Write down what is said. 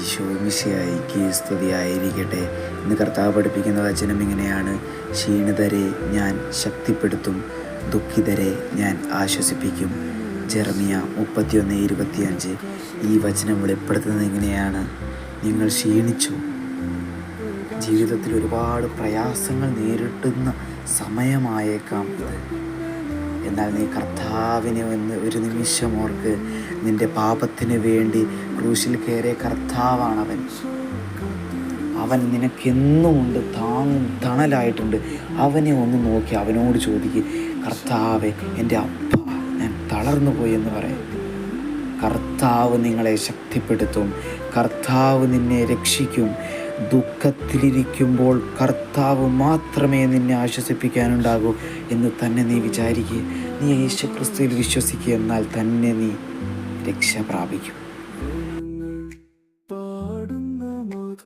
ഈശോ മിശിഹായിക്ക് സ്തുതിയായിരിക്കട്ടെ. ഇന്ന് കർത്താവ് പഠിപ്പിക്കുന്ന വചനം ഇങ്ങനെയാണ്: ക്ഷീണിതരെ ഞാൻ ശക്തിപ്പെടുത്തും, ദുഃഖിതരെ ഞാൻ ആശ്വസിപ്പിക്കും. ജെറമിയ 31:25. ഈ വചനം വെളിപ്പെടുത്തുന്നത് ഇങ്ങനെയാണ്: നിങ്ങൾ ക്ഷീണിച്ചു, ജീവിതത്തിൽ ഒരുപാട് പ്രയാസങ്ങൾ നേരിടുന്ന സമയമായേക്കാം ഇത്. എന്നാൽ നീ കർത്താവിനെ ഒരു നിമിഷം ഓർക്ക്. നിൻ്റെ പാപത്തിന് വേണ്ടി ക്രൂശിൽ കയറിയ കർത്താവാണവൻ. അവൻ നിനക്കെന്നും ഉണ്ട്, തണലായിട്ടുണ്ട്. അവനെ ഒന്ന് നോക്കി അവനോട് ചോദിക്കുക: കർത്താവേ, എൻ്റെ അപ്പ, ഞാൻ തളർന്നു പോയി എന്ന് പറയും. കർത്താവ് നിങ്ങളെ ശക്തിപ്പെടുത്തും, കർത്താവ് നിന്നെ രക്ഷിക്കും. ദുഃഖത്തിലിരിക്കുമ്പോൾ കർത്താവ് മാത്രമേ നിന്നെ ആശ്വസിപ്പിക്കാനുണ്ടാകൂ എന്ന് തന്നെ നീ വിചാരിക്കുക. നീ യേശുക്രിസ്തുവിൽ വിശ്വസിക്കുക, എന്നാൽ തന്നെ നീ രക്ഷ പ്രാപിക്കും.